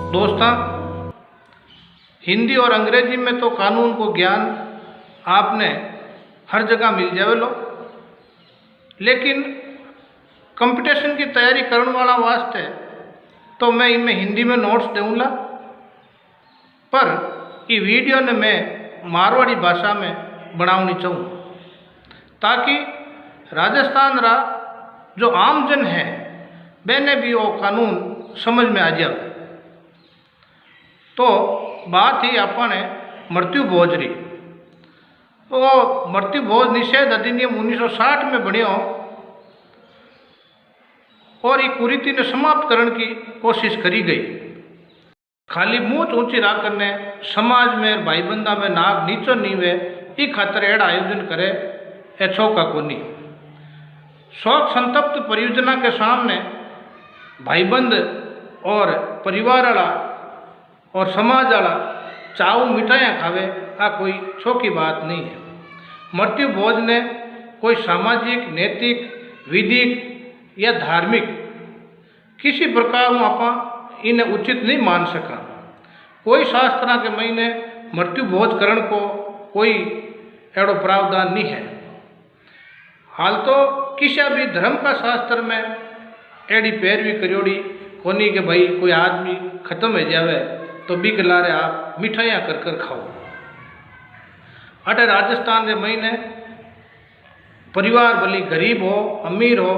दोस्तों, हिंदी और अंग्रेजी में तो कानून को ज्ञान आपने हर जगह मिल जावे लो, लेकिन कंपटीशन की तैयारी करने वाला वास्ते तो मैं इनमें हिंदी में नोट्स दूंगा, पर ये वीडियो ने मैं मारवाड़ी भाषा में बनानी चाहूँ ताकि राजस्थान रा जो आमजन है मैंने भी वो कानून समझ में आ जाए। तो बात ही अपन है मृत्यु भोज री। तो मृत्यु भोज निषेध अधिनियम 1960 में बनियो और ये कुरीति ने समाप्त करने की कोशिश करी गई। खाली मुँह ऊंची राकर ने समाज में भाई बंदा में नाक नीचो नीवे ई खातर एड़ा आयोजन करे एछो का कोनी। शोक संतप्त परियोजना के सामने भाईबंद और परिवार वाला और समाज वाला चाऊ मिठाइयाँ खावे आ कोई छोटी बात नहीं है। मृत्यु भोज ने कोई सामाजिक, नैतिक, विधिक या धार्मिक किसी प्रकार में आप इन्हें उचित नहीं मान सका। कोई शास्त्र के महीने मृत्यु भोज करण को कोई एड़ो प्रावधान नहीं है। हाल तो किसी भी धर्म का शास्त्र में एड़ी पैरवी करियोड़ी कोनी के भाई कोई आदमी खत्म हो जावे तो बिक लारे आप मिठाइयाँ कर कर खाओ। अटे राजस्थान के महीने परिवार भली गरीब हो अमीर हो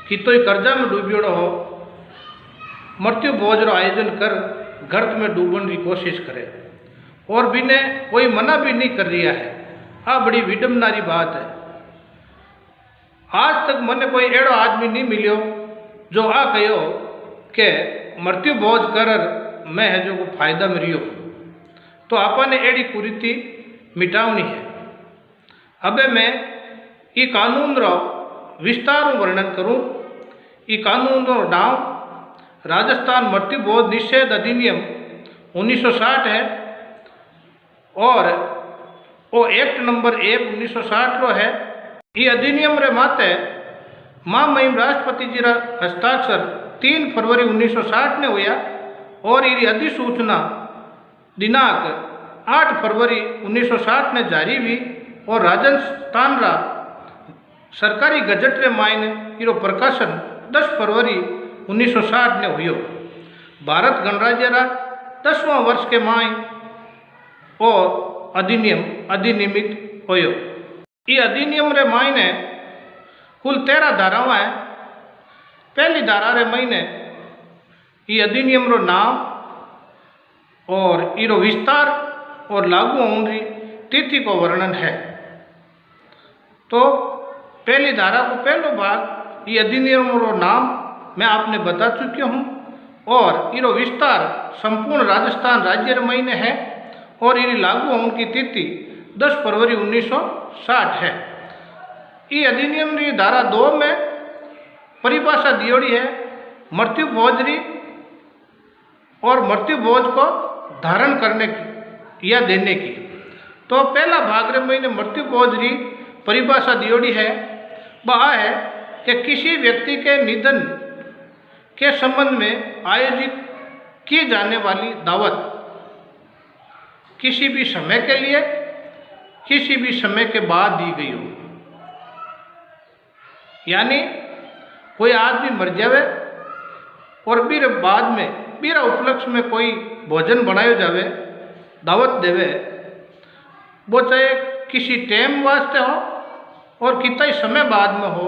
कि तो कर्जा में डूबियोड़ो हो, मृत्यु भोज रो आयोजन कर गर्त में डूबने की कोशिश करे और बिने कोई मना भी नहीं कर रिया है। आ बड़ी विडम्बनारी बात है। आज तक मने कोई एड़ो आदमी नहीं मिलियो जो आ कहो के मृत्यु भोज कर मैं है जो को फायदा में रियो। तो आपने एड़ी कुरीति मिटावनी है। अबे मैं ये कानून रो विस्तार वर्णन करूं। ये कानून रो नाम राजस्थान मृत्यु भोज निषेध अधिनियम 1960 है और वो एक्ट नंबर 1 1960 रो है। ये अधिनियम रे माते महामहिम राष्ट्रपति जी रा हस्ताक्षर 3 फरवरी 1960 ने हुआ और ये अधिसूचना दिनांक 8 फरवरी 1960 ने जारी हुई और राजस्थान रा सरकारी गजट रे मायने इरो प्रकाशन 10 फरवरी 1960 ने हुयो। भारत गणराज्य रा 10वां वर्ष के माय और अधिनियम अधिनियमित होयो। ये अधिनियम रे मायने कुल 13 धारावां है। पहली धारा रे महीने ये अधिनियम रो नाम और इरो विस्तार और लागू होने तिथि को वर्णन है। तो पहली धारा को पहलो भाग ये अधिनियम रो नाम मैं आपने बता चुकी हूँ और इरो विस्तार संपूर्ण राजस्थान राज्य रे महीने है और ये लागू होने की तिथि 10 फरवरी 1960 है। ये अधिनियम की धारा 2 में परिभाषा दियोड़ी है मृत्यु भोज री और मृत्यु भोज को धारण करने की या देने की। तो पहला भाग रे महीने मृत्यु भोज री परिभाषा दियोड़ी है वह है कि किसी व्यक्ति के निधन के संबंध में आयोजित की जाने वाली दावत किसी भी समय के लिए किसी भी समय के बाद दी गई हो। यानी कोई आदमी मर जावे और फिर बाद में बीरा उपलक्ष्य में कोई भोजन बनायो जावे दावत देवे, वो चाहे किसी टाइम वास्ते हो और कितना समय बाद में हो।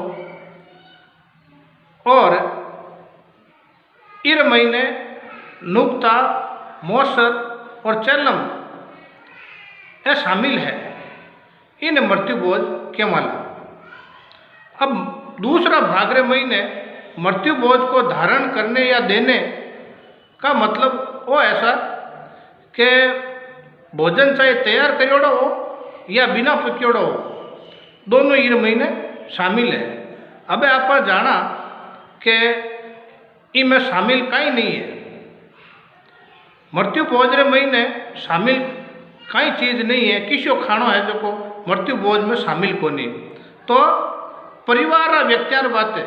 और इर महीने नुक्ता, मौसर और चलम ये शामिल है। इन मृत्यु भोज के माला। अब दूसरा भाग रे महीने मृत्यु भोज को धारण करने या देने का मतलब वो ऐसा कि भोजन चाहे तैयार करियोड़ा हो या बिना पकियोड़ा हो, दोनों ये महीने शामिल है। अब आप जाना कि इनमें शामिल कहीं नहीं है। मृत्यु भोज रे महीने शामिल कई चीज़ नहीं है। किसी खानो है जो को मृत्यु भोज में शामिल को नहीं। तो परिवार व्यक्तियार बातें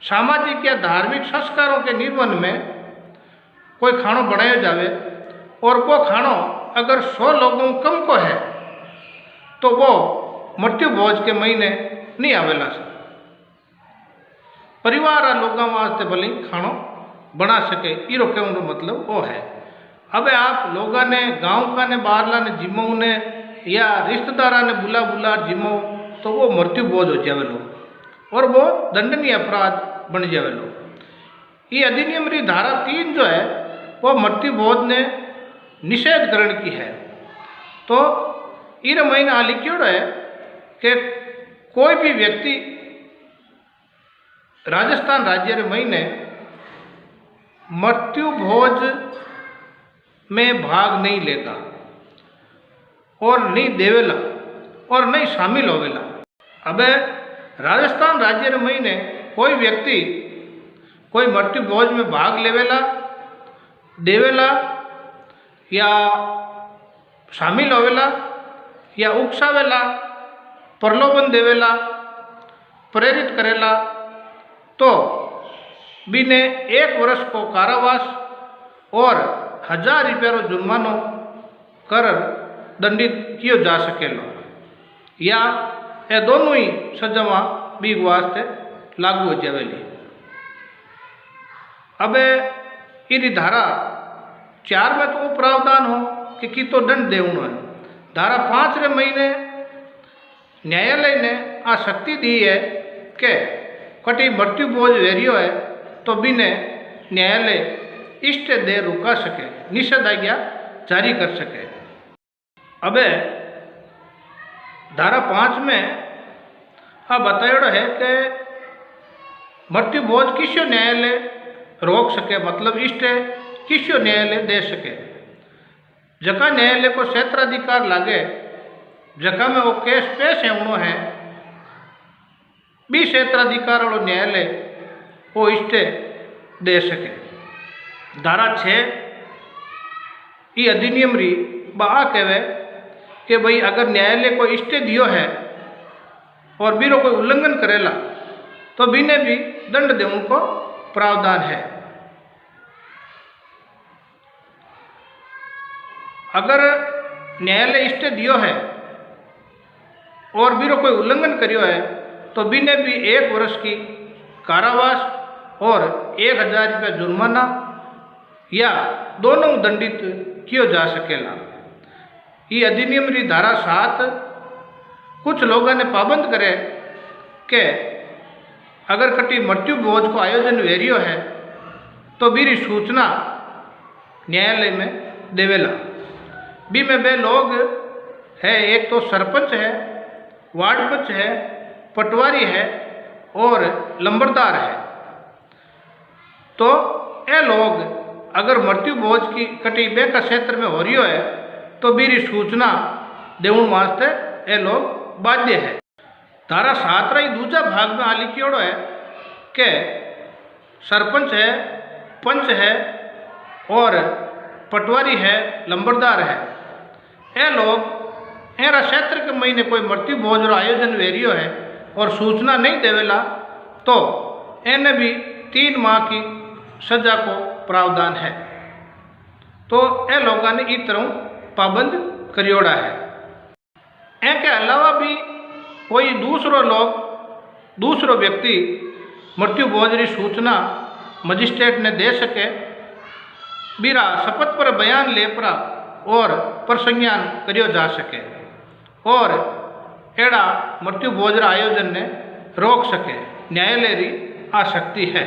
सामाजिक या धार्मिक संस्कारों के निर्वहन में कोई खानो बनायो जावे और वो खानो अगर 100 लोगों कम को है तो वो मृत्यु भोज के महीने नहीं आवेला से। परिवार आ लोगों वास्ते भले खानो बना सके, इरो कहने मतलब वो है। अब आप लोगों ने गांव का ने बाहरला ने जिमो ने या रिश्तेदारा ने बुला बुला जिमो तो वो मृत्यु भोज हो जावेलो और वो दंडनीय अपराध बन जावेलो। ये अधिनियम री धारा 3 जो है वो मृत्यु भोज ने निषेधकरण की है। तो इन महीना लिखियोड़ो है कि कोई भी व्यक्ति राजस्थान राज्य रे महीने मृत्यु भोज में भाग नहीं लेगा और नहीं देवेला और नहीं शामिल होवेला। अब राजस्थान राज्य रे महीने कोई व्यक्ति कोई मृत्यु भोज में भाग लेवेला, देवेला या शामिल होवेला या उकसावेला, प्रलोभन देवेला, प्रेरित करेला तो बिने 1 वर्ष को कारावास और 1000 रुपया रो जुर्मानो कर दंडित कियो जा सकेलो या ये दोनों ही सजावा बीग वास्ते लागू हो जावेली। अब इरी धारा 4 में तो प्रावधान हो कि तो दंड देवनो है। धारा 5 रे महीने न्यायालय ने आ शक्ति दी है कि कटी मृत्यु भोज वेरियो है तो बिने न्यायालय इष्ट दे रुका सके, निषेधाज्ञा जारी कर सके। अब धारा 5 में आ बतायोड़ो है कि मृत्यु भोज किसो न्यायालय रोक सके, मतलब इष्ट किसो न्यायालय दे सके। जका न्यायालय को क्षेत्राधिकार लागे, जका में वो केस पेश होनो है, भी क्षेत्राधिकार वालों न्यायालय वो इष्ट दे सके। धारा 6 ये अधिनियम री बा कहे कि भाई अगर न्यायालय को इष्ट दियो है और बीरो कोई उल्लंघन करेला तो बिने भी दंड देने को प्रावधान है। अगर न्यायालय इष्ट दियो है और बीरो कोई उल्लंघन करियो है तो बिने भी 1 वर्ष की कारावास और 1000 रुपया जुर्माना या दोनों दंडित कियो जा सकेला। ये अधिनियम री धारा 7 कुछ लोगों ने पाबंद करे कि अगर कटी मृत्यु भोज को आयोजन वेरियो है तो बीरी सूचना न्यायालय में देवेला। बी में वे लोग है, एक तो सरपंच है, वार्ड पंच है, पटवारी है और लंबरदार है। तो ये लोग अगर मृत्यु भोज की कटी बे का क्षेत्र में हो रही है तो बीरी सूचना देवन वास्ते ये लोग बाध्य है। धारा 7 रा दूसरा भाग में आ लिखियोड़ो है कि सरपंच है, पंच है और पटवारी है, लंबरदार है, ये लोग एरा क्षेत्र के महीने कोई मृत्यु भोज रो आयोजन वेरियो है और सूचना नहीं देवेला तो इन्हें भी 3 माह की सजा को प्रावधान है। तो ये लोगों ने इस तरह पाबंद करियोड़ा है। इनके अलावा भी कोई दूसरो व्यक्ति मृत्यु भोज री सूचना मजिस्ट्रेट ने दे सके, बीरा शपथ पर बयान ले परा और प्रसंज्ञान करियो जा सके और एड़ा मृत्यु भोज रा आयोजन ने रोक सके। न्यायालय री आ शक्ति है।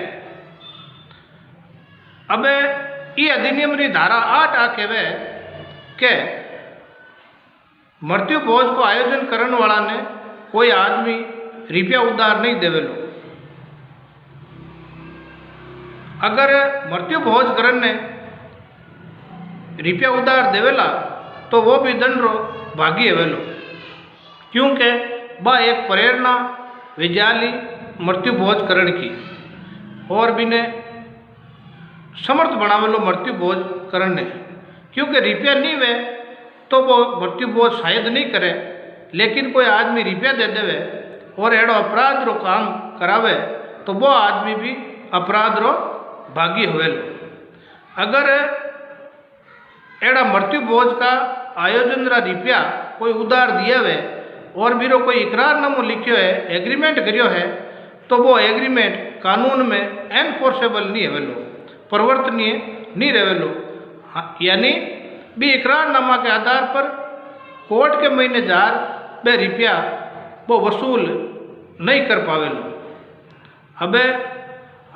अब ये अधिनियम री धारा 8 आ कहे कि मृत्यु भोज को आयोजन करने वाला ने कोई आदमी रुपया उधार नहीं देवेलो। अगर मृत्यु भोज करने रुपया उधार देवेला तो वो भी दंड रो भागी हेवेलो, क्योंकि बा एक प्रेरणा विजाली मृत्यु भोज करण की और बिने समर्थ बनावेलो मृत्यु भोज करने। क्योंकि रुपया नहीं वे तो वो मृत्यु भोज शायद नहीं करे, लेकिन कोई आदमी रुपया दे देवे और एड़ो अपराध रो काम करावे तो वो आदमी भी अपराध रो भागी होवेलो। अगर एड़ा मृत्यु भोज का आयोजन रा रिपया कोई उधार दिया हुए और बीरो कोई इकरारनामो लिखियो है, एग्रीमेंट करियो है, तो वो एग्रीमेंट कानून में एनफोर्सेबल नहीं रहेलो, परिवर्तनीय नहीं रहेलो। यानी भी इकरारनामा के आधार पर कोर्ट के महीने जार बे रुपया वो वसूल नहीं कर पावेलो। अब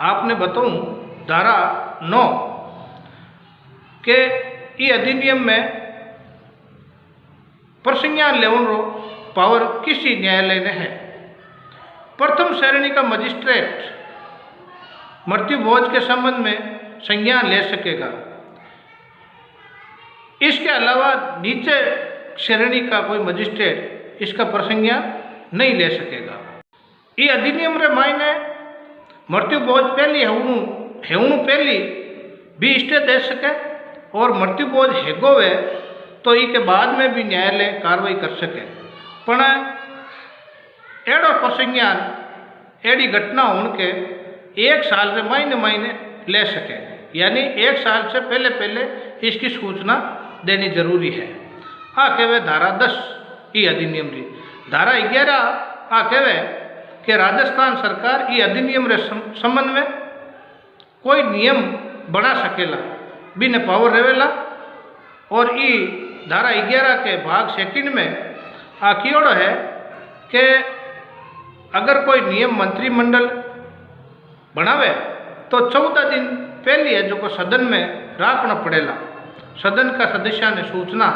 आपने बताऊं धारा 9 के ये अधिनियम में प्रसंज्ञान लेवन रो पावर किसी न्यायालय ने है। प्रथम श्रेणी का मजिस्ट्रेट मृत्यु भोज के संबंध में संज्ञान ले सकेगा। इसके अलावा नीचे श्रेणी का कोई मजिस्ट्रेट इसका प्रसंज्ञान नहीं ले सकेगा। ये अधिनियम रे मायने मृत्यु भोज पहली हेवणु पहली भी स्टे दे सके और मृत्यु भोज हेगोवे तो ई के बाद में भी न्यायालय कार्रवाई कर सके। पण एड़ो प्रसंज्ञान एड़ी घटना होने के 1 साल से महीने ले सके, यानी 1 साल से पहले इसकी सूचना देनी जरूरी है। आ कहवे धारा 10 ई अधिनियम री। धारा 11 आ कहवे कि राजस्थान सरकार ई अधिनियम रे संबंध में कोई नियम बना सकेला, बिन पावर रहेला। और ई धारा 11 के भाग 2 में आ कियोड़ो है कि अगर कोई नियम मंत्रिमंडल बनावे तो 14 दिन पहले है जो को सदन में रखना पड़ेला, सदन का सदस्य ने सूचना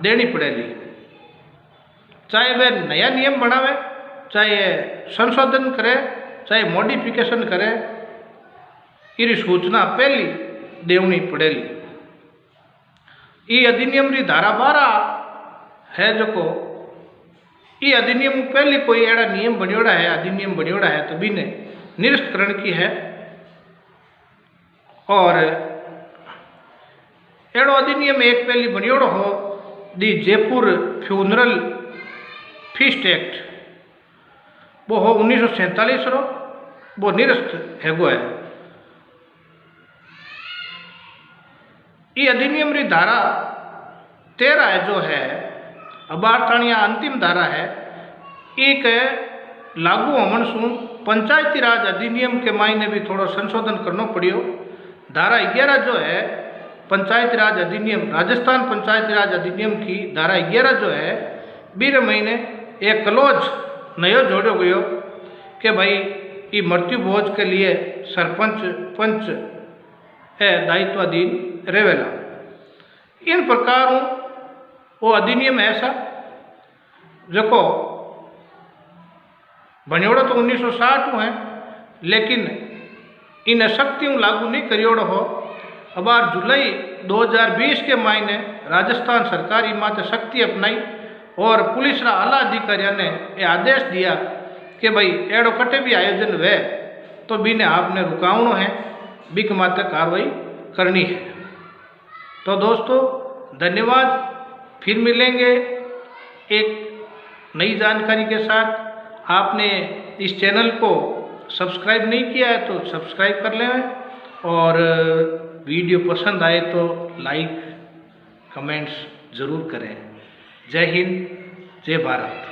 देनी पड़ेगी। चाहे वे नया नियम बनावे, चाहे संशोधन करे, चाहे मॉडिफिकेशन करे, इरी सूचना पहली देवनी पड़ेगी। ये अधिनियम री धारा 12 है जो को ये अधिनियम पहले कोई एड़ा नियम बनियोड़ा है, अधिनियम बनियोड़ा है तो बिने निरस्त करण की है। और एड़ो अधिनियम एक पहली बनियोड़ो हो दी जयपुर फ्यूनरल फीस्ट एक्ट, वो हो 1947 रो, वो निरस्त हैगो है। ये अधिनियम री धारा 13 है जो है अबारताणिया अंतिम धारा है, एक लागू होवन सु पंचायती राज अधिनियम के मायने भी थोड़ा संशोधन करना पड़ियो। धारा 11 जो है पंचायती राज अधिनियम, राजस्थान पंचायती राज अधिनियम की धारा 11 जो है 20 महीने एक क्लोज नयो जोड़ो गयो कि भाई ये मृत्यु भोज के लिए सरपंच पंच है दायित्वाधीन रेवेला। इन प्रकारों वो अधिनियम ऐसा जो को बनियोड़ो तो 1960 है, लेकिन इन शक्तियों लागू नहीं करियोड़ो हो। अब जुलाई 2020 के महीने राजस्थान सरकार माते शक्ति अपनाई और पुलिस रा आला अधिकारियों ने ये आदेश दिया कि भाई एड़ो कटे भी आयोजन वे तो बीने आपने रुकावनो है, बिक माते कार्रवाई करनी है। तो दोस्तों धन्यवाद, फिर मिलेंगे एक नई जानकारी के साथ। आपने इस चैनल को सब्सक्राइब नहीं किया है तो सब्सक्राइब कर लें और वीडियो पसंद आए तो लाइक कमेंट्स ज़रूर करें। जय हिंद, जय भारत।